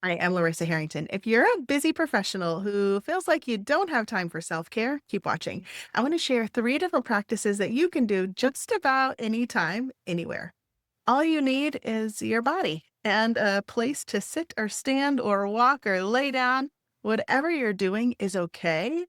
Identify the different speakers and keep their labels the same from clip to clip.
Speaker 1: I am Larisa Harrington. If you're a busy professional who feels like you don't have time for self-care, keep watching. I want to share 3 different practices that you can do just about anytime, anywhere. All you need is your body and a place to sit or stand or walk or lay down. Whatever you're doing is okay,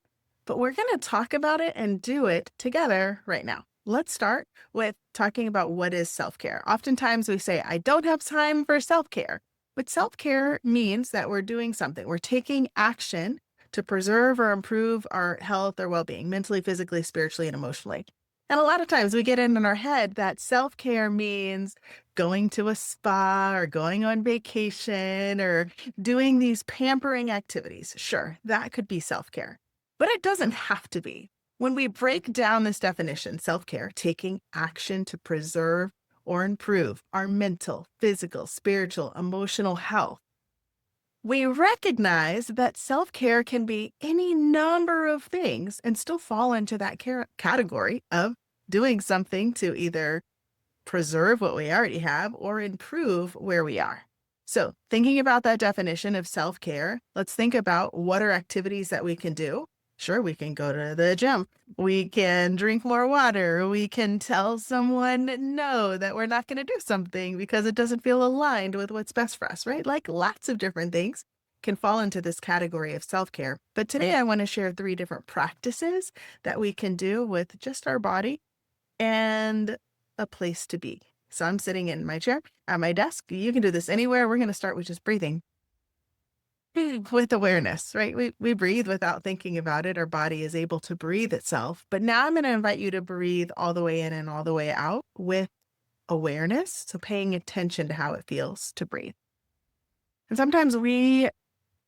Speaker 1: but we're going to talk about it and do it together right now. Let's start with talking about what is self-care. Oftentimes we say, I don't have time for self-care, but self-care means that we're doing something. We're taking action to preserve or improve our health or well-being, mentally, physically, spiritually, and emotionally. And a lot of times we get in our head that self-care means going to a spa or going on vacation or doing these pampering activities. Sure, that could be self-care, but it doesn't have to be. When we break down this definition, self-care, taking action to preserve or improve our mental, physical, spiritual, emotional health, we recognize that self-care can be any number of things and still fall into that category of doing something to either preserve what we already have or improve where we are. So, thinking about that definition of self-care, let's think about what are activities that we can do. Sure, we can go to the gym. We can drink more water. We can tell someone no, that we're not going to do something because it doesn't feel aligned with what's best for us, right? Like lots of different things can fall into this category of self-care. But today I want to share 3 different practices that we can do with just our body and a place to be. So I'm sitting in my chair at my desk. You can do this anywhere. We're going to start with just breathing with awareness, right? We breathe without thinking about it. Our body is able to breathe itself. But now I'm going to invite you to breathe all the way in and all the way out with awareness. So paying attention to how it feels to breathe. And sometimes we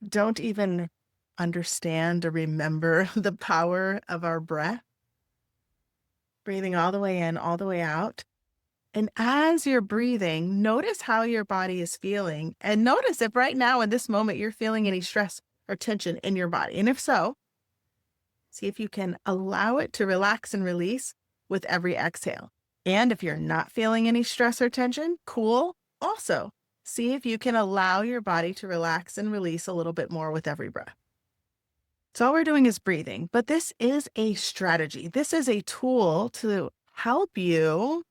Speaker 1: don't even understand or remember the power of our breath. Breathing all the way in, all the way out. And as you're breathing, notice how your body is feeling. And notice if right now in this moment you're feeling any stress or tension in your body. And if so, see if you can allow it to relax and release with every exhale. And if you're not feeling any stress or tension, cool. Also, see if you can allow your body to relax and release a little bit more with every breath. So all we're doing is breathing, but this is a strategy. This is a tool to help you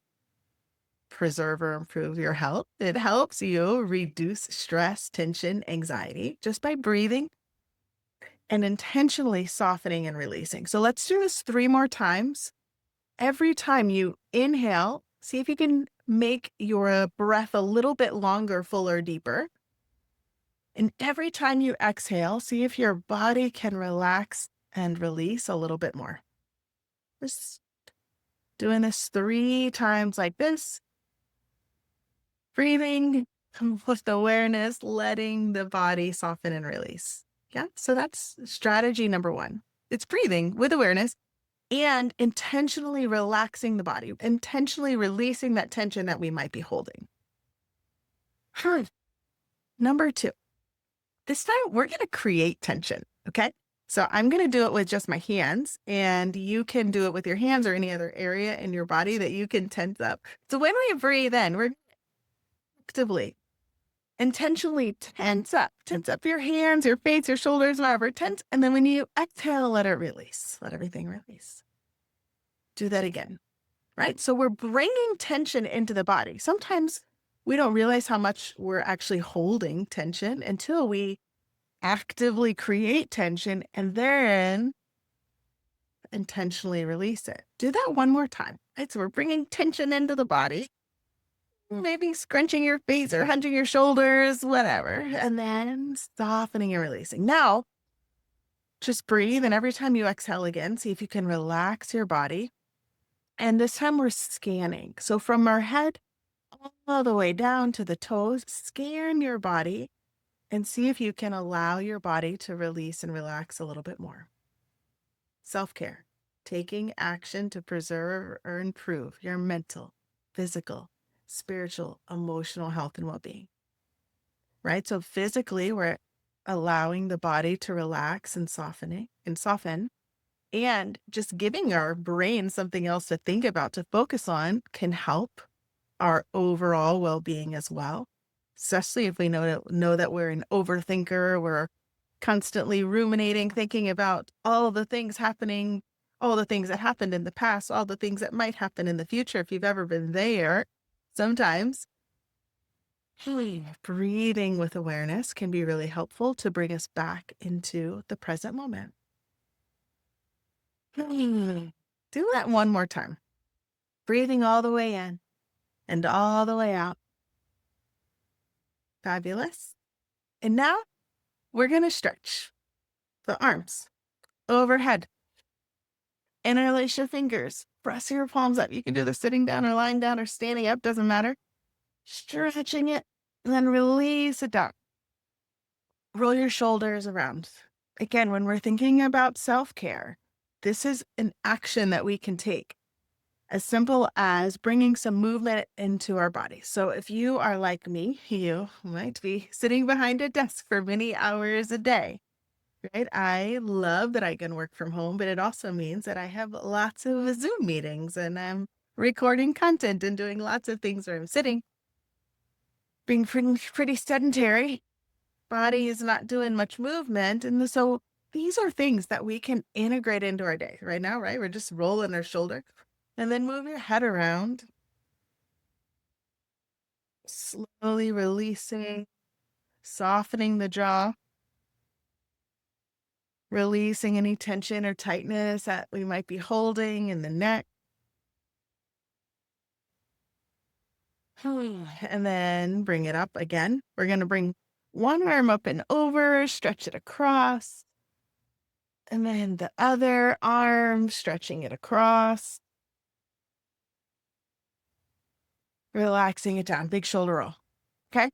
Speaker 1: preserve or improve your health. It helps you reduce stress, tension, anxiety just by breathing and intentionally softening and releasing. So let's do this 3 more times. Every time you inhale, see if you can make your breath a little bit longer, fuller, deeper. And every time you exhale, see if your body can relax and release a little bit more. Just doing this 3 times like this. Breathing with awareness, letting the body soften and release. Yeah, so that's strategy number 1. It's breathing with awareness and intentionally relaxing the body, intentionally releasing that tension that we might be holding. Number 2. This time we're going to create tension, okay? So I'm going to do it with just my hands, and you can do it with your hands or any other area in your body that you can tense up. So when we breathe in, we're actively, intentionally tense up. Tense up your hands, your face, your shoulders, whatever. Tense. And then when you exhale, let it release. Let everything release. Do that again, right? So we're bringing tension into the body. Sometimes we don't realize how much we're actually holding tension until we actively create tension and then intentionally release it. Do that 1 more time, right? So we're bringing tension into the body, maybe scrunching your face or hunching your shoulders, whatever, and then softening and releasing. Now, just breathe. And every time you exhale again, see if you can relax your body. And this time we're scanning. So from our head all the way down to the toes, scan your body and see if you can allow your body to release and relax a little bit more. Self-care, taking action to preserve or improve your mental, physical, spiritual, emotional health and well-being, right? So physically, we're allowing the body to relax and soften and just giving our brain something else to think about, to focus on, can help our overall well-being as well. especially if we know that we're an overthinker, we're constantly ruminating, thinking about all the things happening, all the things that happened in the past, all the things that might happen in the future. If you've ever been there, sometimes breathing with awareness can be really helpful to bring us back into the present moment. Do that one more time. Breathing all the way in and all the way out. Fabulous. And now we're going to stretch the arms overhead. Interlace your fingers. Press your palms up. You can do this sitting down or lying down or standing up, doesn't matter. Stretching it, and then release it down. Roll your shoulders around. Again, when we're thinking about self-care, this is an action that we can take as simple as bringing some movement into our body. So if you are like me, you might be sitting behind a desk for many hours a day, right? I love that I can work from home, but it also means that I have lots of Zoom meetings and I'm recording content and doing lots of things where I'm sitting, being pretty sedentary. Body is not doing much movement. And so these are things that we can integrate into our day right now, right? We're just rolling our shoulder and then move your head around, slowly releasing, softening the jaw, releasing any tension or tightness that we might be holding in the neck. And then bring it up again. We're going to bring one arm up and over, stretch it across. And then the other arm, stretching it across. Relaxing it down. Big shoulder roll. Okay?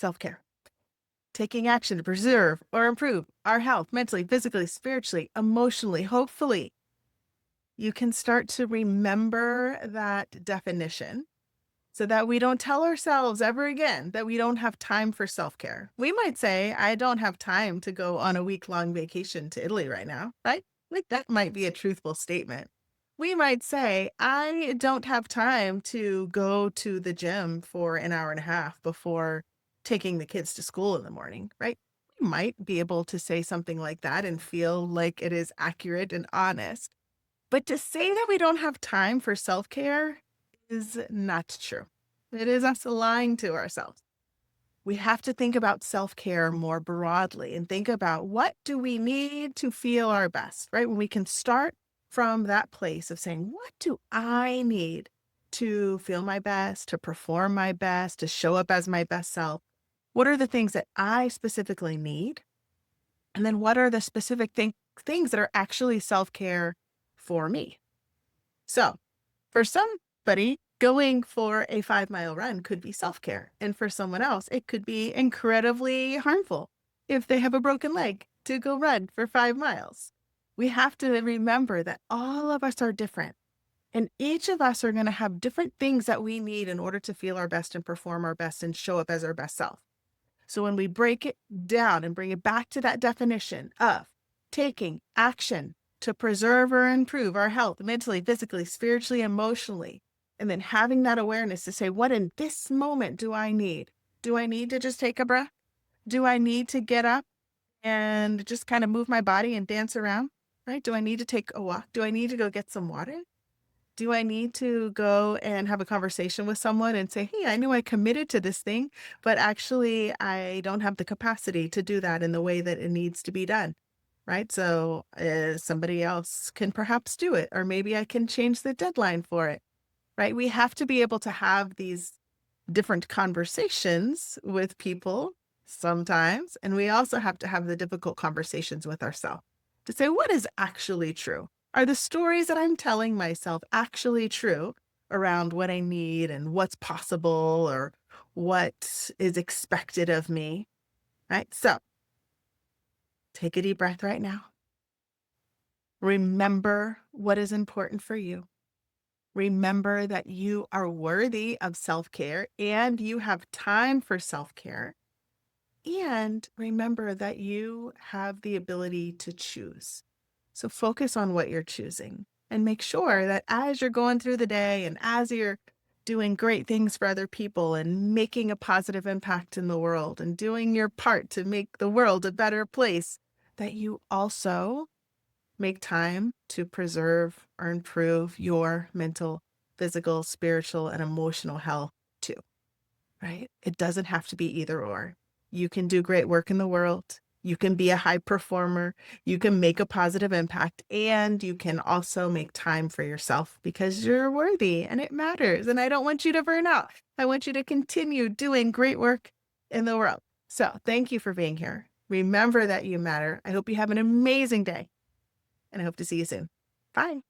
Speaker 1: Self-care. Taking action to preserve or improve our health mentally, physically, spiritually, emotionally. Hopefully, you can start to remember that definition so that we don't tell ourselves ever again that we don't have time for self-care. We might say, I don't have time to go on a week-long vacation to Italy right now, right? Like that might be a truthful statement. We might say, I don't have time to go to the gym for an hour and a half before taking the kids to school in the morning, right? We might be able to say something like that and feel like it is accurate and honest. But to say that we don't have time for self-care is not true. It is us lying to ourselves. We have to think about self-care more broadly and think about what do we need to feel our best, right? When we can start from that place of saying, what do I need to feel my best, to perform my best, to show up as my best self? What are the things that I specifically need? And then what are the specific things that are actually self-care for me? So for somebody, going for a 5-mile run could be self-care. And for someone else, it could be incredibly harmful if they have a broken leg to go run for 5 miles. We have to remember that all of us are different. And each of us are going to have different things that we need in order to feel our best and perform our best and show up as our best self. So when we break it down and bring it back to that definition of taking action to preserve or improve our health mentally, physically, spiritually, emotionally, and then having that awareness to say, what in this moment do I need? Do I need to just take a breath? Do I need to get up and just kind of move my body and dance around? Right? Do I need to take a walk? Do I need to go get some water? Do I need to go and have a conversation with someone and say, hey, I knew I committed to this thing, but actually I don't have the capacity to do that in the way that it needs to be done, right? So somebody else can perhaps do it, or maybe I can change the deadline for it, right? We have to be able to have these different conversations with people sometimes, and we also have to have the difficult conversations with ourselves to say, what is actually true? Are the stories that I'm telling myself actually true around what I need and what's possible or what is expected of me? Right? So take a deep breath right now. Remember what is important for you. Remember that you are worthy of self-care and you have time for self-care. And remember that you have the ability to choose. So focus on what you're choosing and make sure that as you're going through the day and as you're doing great things for other people and making a positive impact in the world and doing your part to make the world a better place, that you also make time to preserve or improve your mental, physical, spiritual, and emotional health too, right? It doesn't have to be either or. You can do great work in the world. You can be a high performer. You can make a positive impact, and you can also make time for yourself because you're worthy and it matters. And I don't want you to burn out. I want you to continue doing great work in the world. So thank you for being here. Remember that you matter. I hope you have an amazing day, and I hope to see you soon. Bye.